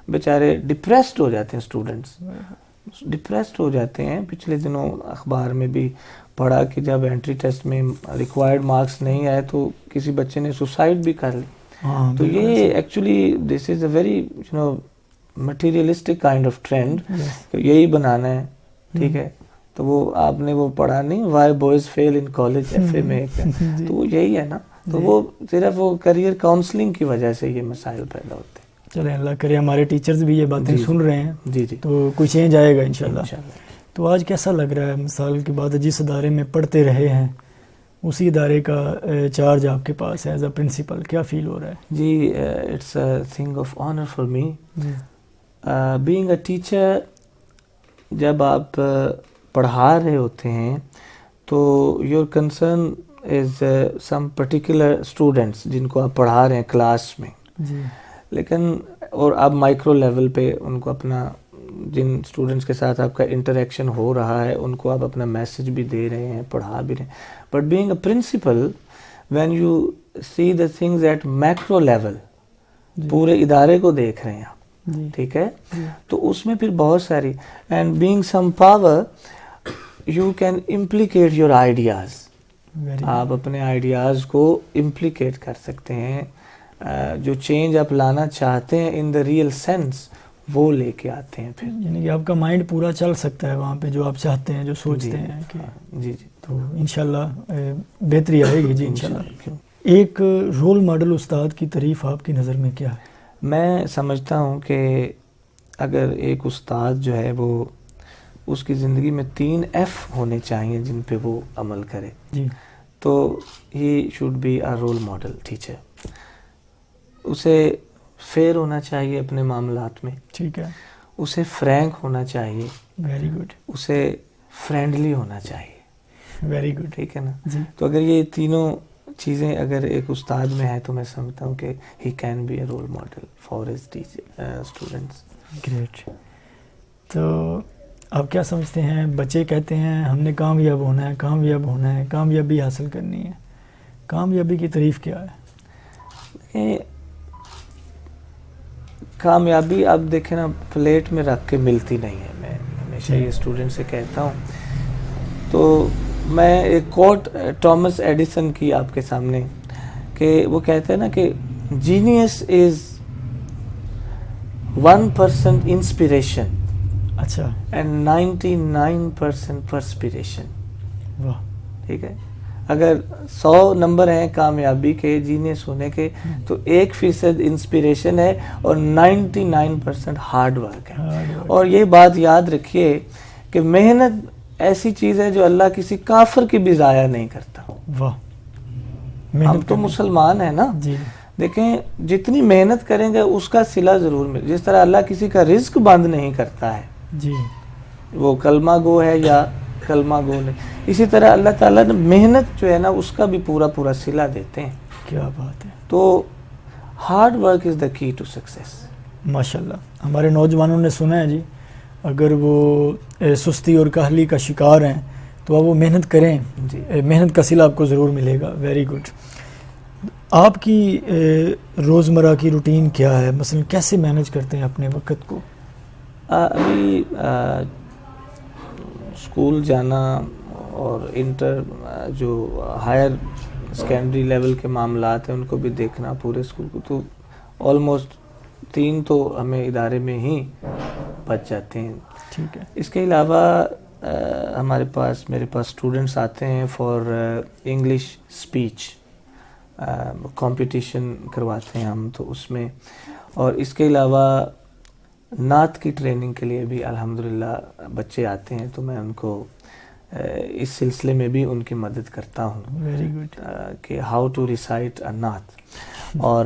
Speaker 2: بیچارے ڈپریسڈ ہو جاتے ہیں, اسٹوڈنٹس ڈپریسڈ ہو جاتے ہیں. پچھلے دنوں اخبار میں بھی پڑھا کہ جب انٹری ٹیسٹ میں ریکوائرڈ مارکس نہیں آئے تو کسی بچے نے سوسائڈ بھی کر لی. تو یہ actually this is a very materialistic kind of trend, یہی بنانا ہے. ٹھیک ہے, تو وہ آپ نے وہ پڑھا نہیں, why boys fail in college, F A میں, تو وہ یہی ہے نا. تو وہ صرف وہ کریئر کاؤنسلنگ کی وجہ سے یہ مسائل پیدا ہوتے ہیں.
Speaker 1: چلیں اللہ کرے ہمارے ٹیچرز بھی یہ باتیں سن رہے ہیں.
Speaker 2: جی جی,
Speaker 1: تو کوئی چینج آئے گا انشاءاللہ. تو آج کیسا لگ رہا ہے, مثال کے بعد جس ادارے میں پڑھتے رہے ہیں اسی ادارے کا چارج آپ کے پاس ہے ایز اے پرنسپل, کیا فیل ہو رہا ہے؟
Speaker 2: جی, it's a thing of honour for me being a teacher. جب آپ پڑھا رہے ہوتے ہیں تو your concern is some particular students جن کو آپ پڑھا رہے ہیں کلاس میں, لیکن اور آپ مائکرو لیول پہ ان کو اپنا, جن اسٹوڈنٹس کے ساتھ آپ کا انٹریکشن ہو رہا ہے ان کو آپ اپنا میسج بھی دے رہے ہیں, پڑھا بھی رہے ہیں. But being a principal when you see the things at macro level, پورے ادارے کو دیکھ رہے ہیں آپ, ٹھیک ہے, تو اس میں پھر بہت ساری, and being some power you can implicate your ideas. آپ اپنے آئیڈیاز کو امپلیکیٹ کر سکتے ہیں, جو چینج آپ لانا چاہتے ہیں ان دا ریئل سینس وہ لے کے آتے ہیں پھر.
Speaker 1: یعنی کہ آپ کا مائنڈ پورا چل سکتا ہے وہاں پہ, جو آپ چاہتے ہیں, جو سوچتے ہیں کہ
Speaker 2: جی جی,
Speaker 1: تو انشاءاللہ بہتری آئے گی. جی انشاءاللہ. ایک رول ماڈل استاد کی تعریف آپ کی نظر میں کیا ہے؟
Speaker 2: میں سمجھتا ہوں کہ اگر ایک استاد جو ہے وہ اس کی زندگی میں 3 ایف ہونے چاہیے جن پہ وہ عمل کرے,
Speaker 1: جی,
Speaker 2: تو he should be a role model teacher. اسے فیئر ہونا چاہیے اپنے معاملات میں,
Speaker 1: ٹھیک ہے,
Speaker 2: اسے فرینک ہونا چاہیے,
Speaker 1: ویری گڈ,
Speaker 2: اسے فرینڈلی ہونا چاہیے,
Speaker 1: ویری گڈ,
Speaker 2: ٹھیک ہے نا.
Speaker 1: جی,
Speaker 2: تو اگر یہ تینوں چیزیں اگر ایک استاد میں ہے تو میں سمجھتا ہوں کہ he can be a role model for his students.
Speaker 1: Great. تو آپ کیا سمجھتے ہیں, بچے کہتے ہیں ہم نے کامیاب ہونا ہے, کامیاب ہونا ہے, کامیابی حاصل کرنی ہے, کامیابی کی تعریف کیا ہے؟
Speaker 2: کامیابی آپ دیکھیں نا پلیٹ میں رکھ کے ملتی نہیں ہے. میں ہمیشہ یہ اسٹوڈنٹ سے کہتا ہوں. تو میں ایک کوٹ ٹامس ایڈیسن کی آپ کے سامنے, کہ وہ کہتے ہیں نا کہ جینیس از 1% انسپریشن
Speaker 1: اچھا,
Speaker 2: اینڈ 99% پرسپریشن.
Speaker 1: واہ,
Speaker 2: ٹھیک ہے. اگر 100 نمبر ہیں کامیابی کے, جینیس ہونے کے, تو 1% انسپریشن ہے اور 99% ہارڈ ورک ہے. اور یہ بات یاد رکھیے کہ محنت ایسی چیز ہے جو اللہ کسی کافر کی بھی ضائع نہیں کرتا.
Speaker 1: واہ,
Speaker 2: ہم تو مسلمان ہیں نا,
Speaker 1: جی,
Speaker 2: دیکھیں جتنی محنت کریں گے اس کا صلہ ضرور مل. جس طرح اللہ کسی کا رزق بند نہیں کرتا ہے,
Speaker 1: جی
Speaker 2: وہ کلمہ گو ہے یا کلمہ گو نہیں, اسی طرح اللہ تعالیٰ نے محنت جو ہے نا اس کا بھی پورا پورا صلہ دیتے ہیں.
Speaker 1: کیا بات ہے.
Speaker 2: تو ہارڈ ورک از دا کی ٹو سکسیس.
Speaker 1: ماشاء اللہ. ہمارے نوجوانوں نے سنا ہے جی, اگر وہ سستی اور کاہلی کا شکار ہیں تو اب وہ محنت کریں,
Speaker 2: جی
Speaker 1: محنت کا صلہ آپ کو ضرور ملے گا. Very good. آپ کی روزمرہ کی روٹین کیا ہے, مثلا کیسے مینیج کرتے ہیں اپنے وقت کو؟
Speaker 2: ابھی اسکول جانا اور انٹر جو ہائر سیکنڈری لیول کے معاملات ہیں ان کو بھی دیکھنا, پورے اسکول کو, تو آلموسٹ 3 تو ہمیں ادارے میں ہی بچ جاتے ہیں.
Speaker 1: ٹھیک ہے.
Speaker 2: اس کے علاوہ میرے پاس اسٹوڈنٹس آتے ہیں فار انگلش اسپیچ کمپٹیشن کرواتے ہیں ہم, تو اس میں, اور اس کے علاوہ نعت کی ٹریننگ کے لیے بھی الحمدللہ بچے آتے ہیں, تو میں ان کو اس سلسلے میں بھی ان کی مدد کرتا ہوں.
Speaker 1: Very good.
Speaker 2: کہ ہاؤ ٹو ریسائٹ اے نعت. اور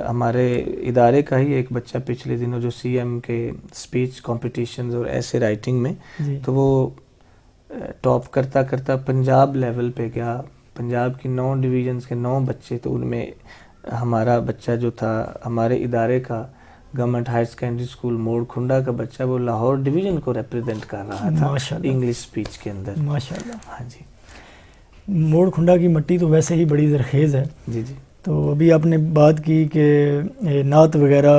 Speaker 2: ہمارے ادارے کا ہی ایک بچہ پچھلے دنوں جو سی ایم کے اسپیچ کمپٹیشنز اور ایسے رائٹنگ میں, تو وہ ٹاپ کرتا کرتا پنجاب لیول پہ گیا. پنجاب کی 9 ڈویژنز کے 9 بچے, تو ان میں ہمارا بچہ جو تھا ہمارے ادارے کا گورنمنٹ ہائر سیکنڈری اسکول موڑ کھنڈا کا بچہ, وہ لاہور ڈویژن کو ریپرزینٹ کر رہا تھا انگلش اسپیچ کے اندر.
Speaker 1: ماشاءاللہ.
Speaker 2: ہاں جی.
Speaker 1: موڑ کھنڈا کی مٹی تو ویسے ہی بڑی زرخیز ہے.
Speaker 2: جی جی.
Speaker 1: تو ابھی آپ نے بات کی کہ نعت وغیرہ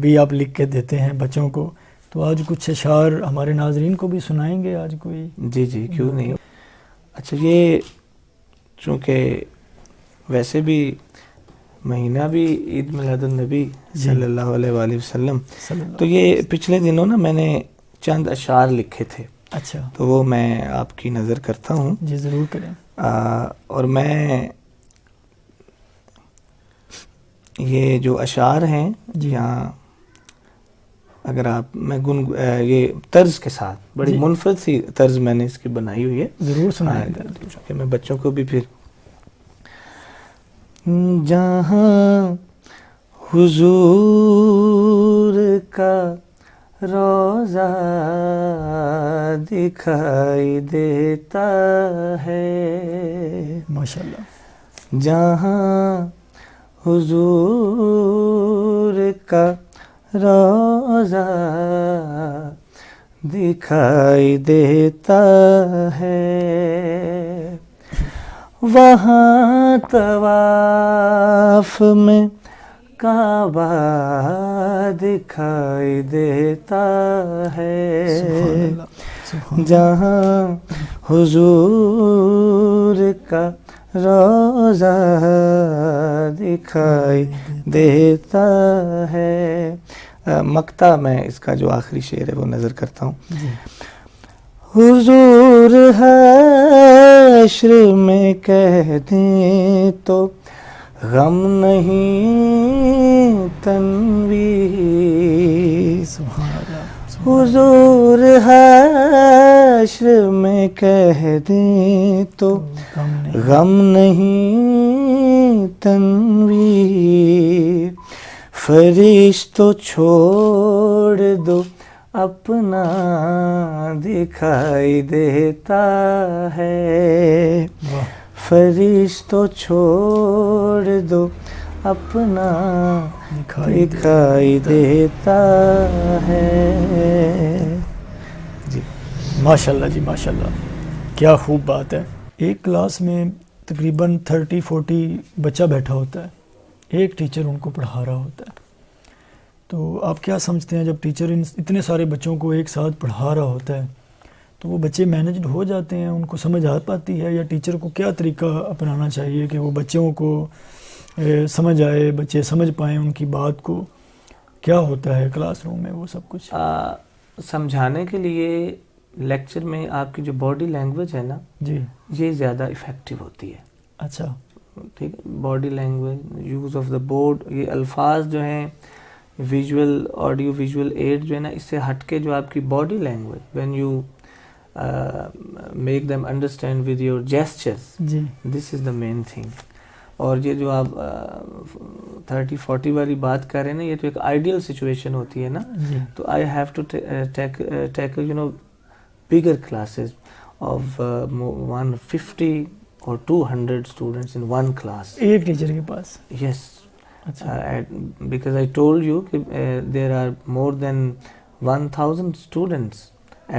Speaker 1: بھی آپ لکھ کے دیتے ہیں بچوں کو, تو آج کچھ اشعار ہمارے ناظرین کو بھی سنائیں گے آج کوئی؟
Speaker 2: جی جی کیوں نہیں. اچھا, یہ چونکہ ویسے بھی مہینہ بھی عید میلاد النبی صلی اللہ علیہ وآلہ وسلم, تو یہ پچھلے دنوں نا میں نے چند اشعار لکھے تھے.
Speaker 1: اچھا.
Speaker 2: تو وہ میں آپ کی نظر کرتا ہوں.
Speaker 1: جی ضرور کریں.
Speaker 2: اور میں یہ جو اشعار ہیں
Speaker 1: جی
Speaker 2: یہاں اگر آپ میں یہ طرز کے ساتھ بڑی منفرد سی طرز میں نے اس کی بنائی ہوئی ہے,
Speaker 1: ضرور سنائیں گے
Speaker 2: کہ میں بچوں کو بھی پھر. جہاں حضور کا روضہ دکھائی دیتا ہے,
Speaker 1: ماشاءاللہ,
Speaker 2: جہاں حضور کا روضہ دکھائی دیتا ہے, وہاں طواف میں کعبہ دکھائی دیتا ہے, جہاں حضور کا روضہ دکھائی دیتا ہے. مقطع میں اس کا جو آخری شعر ہے وہ نظر کرتا ہوں. حضور حشر میں کہہ دیں تو غم نہیں تنویر, حضور حشر میں کہہ دیں تو غم نہیں تنویر, فرشتوں چھوڑ دو اپنا دکھائی دیتا ہے, فرشتوں چھوڑ دو اپنا دکھائی دیتا ہے. جی
Speaker 1: ماشاءاللہ جی ماشاءاللہ, کیا خوب بات ہے. ایک کلاس میں تقریباً 30-40 بچہ بیٹھا ہوتا ہے, ایک ٹیچر ان کو پڑھا رہا ہوتا ہے, تو آپ کیا سمجھتے ہیں جب ٹیچر اتنے سارے بچوں کو ایک ساتھ پڑھا رہا ہوتا ہے تو وہ بچے مینجڈ ہو جاتے ہیں, ان کو سمجھ آ پاتی ہے, یا ٹیچر کو کیا طریقہ اپنانا چاہیے کہ وہ بچوں کو سمجھ آئے, بچے سمجھ پائیں ان کی بات کو؟ کیا ہوتا ہے کلاس روم میں وہ سب کچھ
Speaker 2: سمجھانے کے لیے؟ لیکچر میں آپ کی جو باڈی لینگویج ہے نا,
Speaker 1: جی
Speaker 2: یہ زیادہ افیکٹو ہوتی ہے.
Speaker 1: اچھا
Speaker 2: ٹھیک ہے, body language, use of the board, یہ الفاظ جو ہیں ویژول آڈیو ویژول ایڈ جو ہے نا, اس سے ہٹ کے جو آپ کی body language, when you make them understand with your gestures,
Speaker 1: جی
Speaker 2: this is the main thing. اور یہ جو آپ 30-40 والی بات کر رہے ہیں نا، یہ تو ایک آئیڈیل سچویشن ہوتی ہے نا. تو I have to tackle bigger classes of 150 or 200 students in one class.
Speaker 1: ایک ٹیچر کے پاس.
Speaker 2: Yes.
Speaker 1: اچھا.
Speaker 2: Because I told you there are more than 1000 students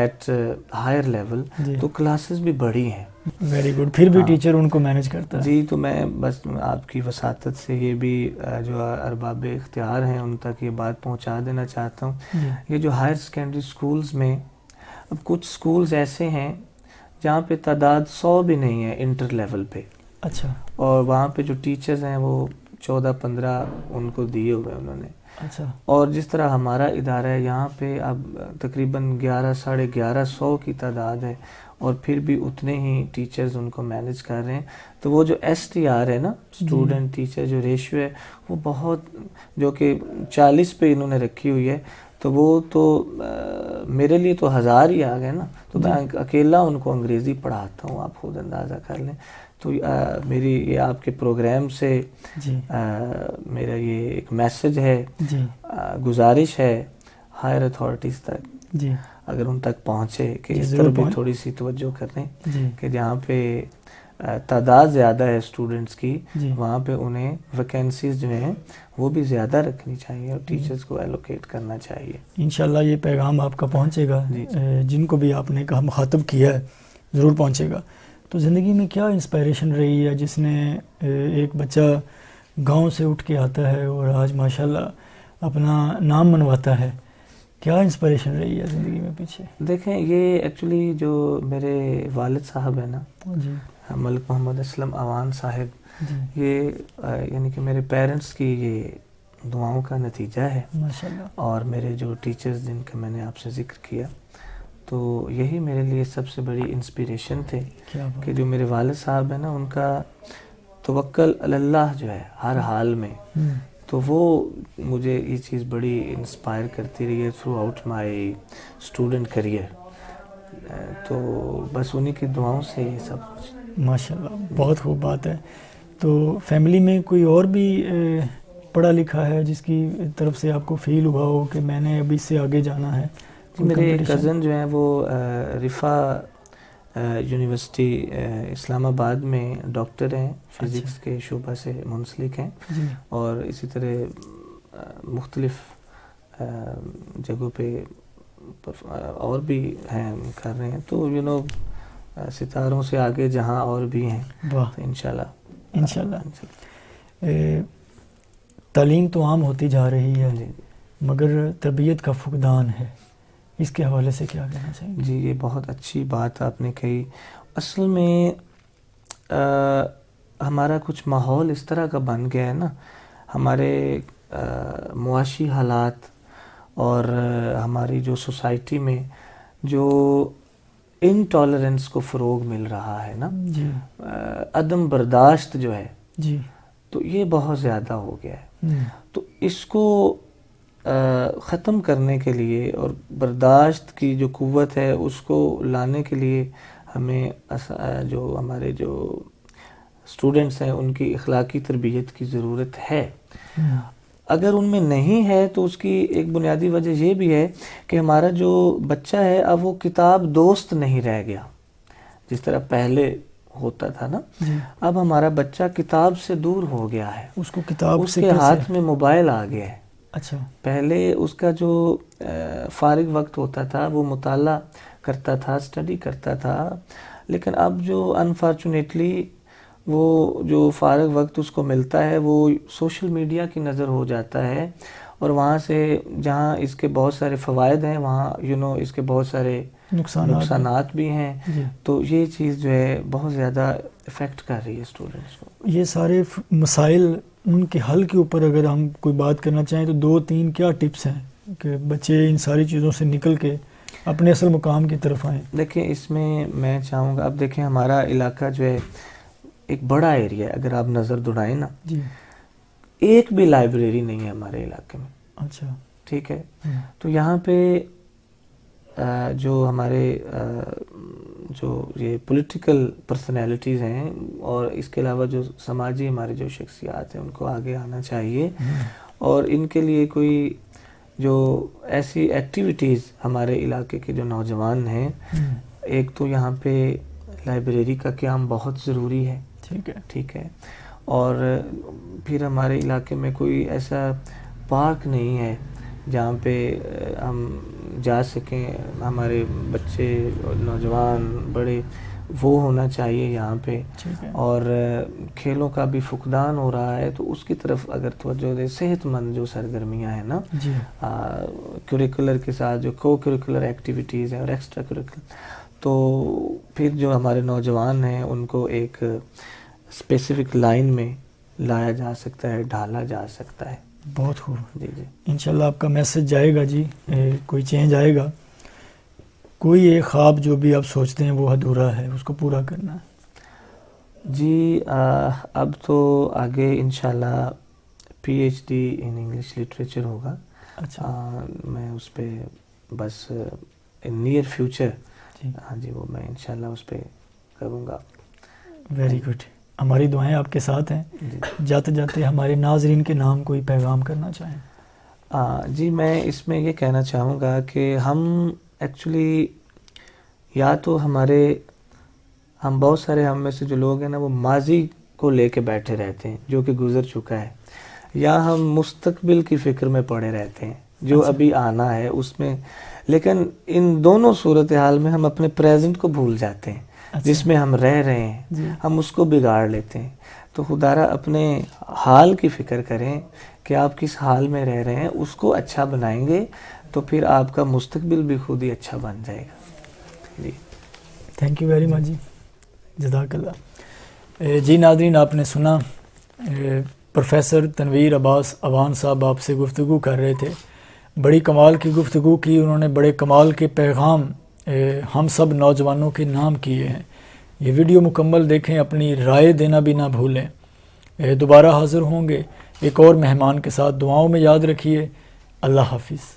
Speaker 2: at higher level. تو کلاسز بھی بڑی ہیں.
Speaker 1: Very good. پھر بھی ٹیچر ان کو مینیج کرتا ہے.
Speaker 2: جی تو میں بس آپ کی وساطت سے یہ بھی جو ارباب اختیار ہیں ان تک یہ بات پہنچا دینا چاہتا ہوں. یہ جو ہائر سیکنڈری اسکولز میں، اب کچھ اسکولز ایسے ہیں جہاں پہ تعداد 100 بھی نہیں ہے انٹر لیول پہ. اچھا. اور وہاں پہ جو ٹیچرز ہیں وہ 14-15 ان کو دیے ہوئے انہوں نے. اچھا. اور جس طرح ہمارا ادارہ ہے یہاں پہ اب تقریباً 1100-1150 کی تعداد ہے، اور پھر بھی اتنے ہی ٹیچرز ان کو مینیج کر رہے ہیں. تو وہ جو STR ہے نا، اسٹوڈنٹ ٹیچر جو ریشیو ہے، وہ بہت، جو کہ 40 پہ انہوں نے رکھی ہوئی ہے، تو وہ تو میرے لیے تو 1000 ہی آ گئے نا. تو میں اکیلا ان کو انگریزی پڑھاتا ہوں، آپ خود اندازہ کر لیں. تو میری یہ آپ کے پروگرام سے میرا یہ ایک میسج ہے، گزارش ہے ہائر اتھارٹیز تک، اگر ان تک پہنچے کہ اس طرح بھی تھوڑی سی توجہ کریں کہ جہاں پہ تعداد زیادہ ہے اسٹوڈنٹس کی، وہاں پہ انہیں ویکینسیز جو ہیں وہ بھی زیادہ رکھنی چاہیے اور ٹیچرز کو ایلوکیٹ کرنا چاہیے. انشاءاللہ یہ پیغام آپ کا پہنچے گا، جن کو بھی آپ نے کہا مخاطب کیا ہے ضرور پہنچے گا. تو زندگی میں کیا انسپائریشن رہی ہے جس نے ایک بچہ گاؤں سے اٹھ کے آتا ہے اور آج ماشاءاللہ اپنا نام منواتا ہے؟ کیا انسپائریشن رہی ہے زندگی میں پیچھے؟ دیکھیں، یہ ایکچولی جو میرے والد صاحب ہیں نا، ملک محمد اسلم اوان صاحب، یہ یعنی کہ میرے پیرنٹس کی یہ دعاؤں کا نتیجہ ہے ماشاءاللہ. اور میرے جو ٹیچرز جن کا میں نے آپ سے ذکر کیا، تو یہی میرے لیے سب سے بڑی انسپیریشن تھے کہ جو میرے والد صاحب ہیں نا، ان کا توکل علی اللہ جو ہے ہر حال میں، تو وہ مجھے یہ چیز بڑی انسپائر کرتی رہی ہے through out my student career. تو بس انہی کی دعاؤں سے یہ سب کچھ.
Speaker 1: ماشاءاللہ، بہت خوب بات ہے. تو فیملی میں کوئی اور بھی پڑھا لکھا ہے جس کی طرف سے آپ کو فیل ہوا ہو کہ میں نے اب اس سے آگے جانا ہے؟
Speaker 2: میرے کزن جو ہیں وہ رفا یونیورسٹی اسلام آباد میں ڈاکٹر ہیں، فزکس کے شعبہ سے منسلک ہیں، اور اسی طرح مختلف جگہوں پہ اور بھی ہیں کر رہے ہیں. تو ستاروں سے آگے جہاں اور بھی ہیں انشاءاللہ.
Speaker 1: تعلیم تو عام ہوتی جا رہی ہے، مگر تربیت کا فقدان ہے، اس کے حوالے سے کیا کہنا چاہیں گے؟
Speaker 2: جی، یہ بہت اچھی بات آپ نے کہی. اصل میں ہمارا کچھ ماحول اس طرح کا بن گیا ہے نا، ہمارے معاشی حالات اور ہماری جو سوسائٹی میں جو انٹالرنس کو فروغ مل رہا ہے نا، عدم برداشت جو ہے، تو یہ بہت زیادہ ہو گیا ہے. تو اس کو ختم کرنے کے لیے اور برداشت کی جو قوت ہے اس کو لانے کے لیے ہمیں جو ہمارے جو اسٹوڈنٹس ہیں ان کی اخلاقی تربیت کی ضرورت ہے. اگر ان میں نہیں ہے تو اس کی ایک بنیادی وجہ یہ بھی ہے کہ ہمارا جو بچہ ہے اب وہ کتاب دوست نہیں رہ گیا جس طرح پہلے ہوتا تھا نا. اب ہمارا بچہ کتاب سے دور ہو گیا ہے،
Speaker 1: اس کو کتاب
Speaker 2: اس کے ہاتھ میں موبائل آ گیا ہے.
Speaker 1: اچھا.
Speaker 2: پہلے اس کا جو فارغ وقت ہوتا تھا وہ مطالعہ کرتا تھا، اسٹڈی کرتا تھا، لیکن اب جو انفارچونیٹلی وہ جو فارغ وقت اس کو ملتا ہے وہ سوشل میڈیا کی نظر ہو جاتا ہے، اور وہاں سے جہاں اس کے بہت سارے فوائد ہیں وہاں اس کے بہت سارے نقصانات بھی ہیں. تو یہ چیز جو ہے بہت زیادہ افیکٹ کر رہی ہے اسٹوڈنٹس کو.
Speaker 1: یہ سارے مسائل، ان کے حل کے اوپر اگر ہم کوئی بات کرنا چاہیں تو 2-3 کیا ٹپس ہیں کہ بچے ان ساری چیزوں سے نکل کے اپنے اصل مقام کی طرف آئیں؟
Speaker 2: دیکھیں، اس میں چاہوں گا، اب دیکھیں ہمارا علاقہ جو ہے ایک بڑا ایریا ہے، اگر آپ نظر دوڑائیں نا، ایک بھی لائبریری نہیں ہے ہمارے علاقے میں.
Speaker 1: اچھا.
Speaker 2: ٹھیک ہے. تو یہاں پہ جو ہمارے جو یہ پولیٹیکل پرسنالٹیز ہیں اور اس کے علاوہ جو سماجی ہماری جو شخصیات ہیں ان کو آگے آنا چاہیے، اور ان کے لیے کوئی جو ایسی ایکٹیویٹیز ہمارے علاقے کے جو نوجوان ہیں، ایک تو یہاں پہ لائبریری کا قیام بہت ضروری ہے، ٹھیک ہے، اور پھر ہمارے علاقے میں کوئی ایسا پارک نہیں ہے جہاں پہ ہم جا سکیں، ہمارے بچے نوجوان بڑے، وہ ہونا چاہیے یہاں پہ، اور کھیلوں کا بھی فقدان ہو رہا ہے، تو اس کی طرف اگر توجہ دے، صحت مند جو سرگرمیاں ہیں نا کریکولر کے ساتھ جو کو کریکولر ایکٹیویٹیز ہیں اور ایکسٹرا کریکولر، تو پھر جو ہمارے نوجوان ہیں ان کو ایک اسپیسیفک لائن میں لایا جا سکتا ہے، ڈھالا جا سکتا ہے۔
Speaker 1: بہت خوب،
Speaker 2: جی
Speaker 1: انشاءاللہ آپ کا میسج جائے گا جی، کوئی چینج آئے گا۔ کوئی ایک خواب جو بھی آپ سوچتے ہیں وہ ادھورا ہے، اس کو پورا کرنا ہے؟
Speaker 2: جی اب تو آگے انشاءاللہ P H D in English literature ہوگا۔
Speaker 1: اچھا،
Speaker 2: میں اس پہ بس نیئر فیوچر، ہاں جی، وہ میں انشاءاللہ اس پہ کروں گا۔
Speaker 1: ویری گڈ، ہماری دعائیں آپ کے ساتھ ہیں۔ جاتے جاتے ہمارے ناظرین کے نام کوئی پیغام کرنا چاہیں؟
Speaker 2: جی میں اس میں یہ کہنا چاہوں گا کہ ہم ایکچولی یا تو ہم بہت سارے ہم میں سے جو لوگ ہیں نا وہ ماضی کو لے کے بیٹھے رہتے ہیں جو کہ گزر چکا ہے، یا ہم مستقبل کی فکر میں پڑے رہتے ہیں جو ابھی آنا ہے اس میں، لیکن ان دونوں صورتحال میں ہم اپنے پریزنٹ کو بھول جاتے ہیں، جس میں ہم رہ رہے ہیں ہم اس کو بگاڑ لیتے ہیں۔ تو خدارا اپنے حال کی فکر کریں کہ آپ کس حال میں رہ رہے ہیں، اس کو اچھا بنائیں گے تو پھر آپ کا مستقبل بھی خود ہی اچھا بن جائے گا۔ جی
Speaker 1: تھینک یو ویری مچ جی، جزاک اللہ۔ جی ناظرین، آپ نے سنا پروفیسر تنویر عباس اوان صاحب آپ سے گفتگو کر رہے تھے، بڑی کمال کی گفتگو کی انہوں نے، بڑے کمال کے پیغام ہم سب نوجوانوں کے نام کیے ہیں۔ یہ ویڈیو مکمل دیکھیں، اپنی رائے دینا بھی نہ بھولیں۔ دوبارہ حاضر ہوں گے ایک اور مہمان کے ساتھ، دعاؤں میں یاد رکھیے۔ اللہ حافظ۔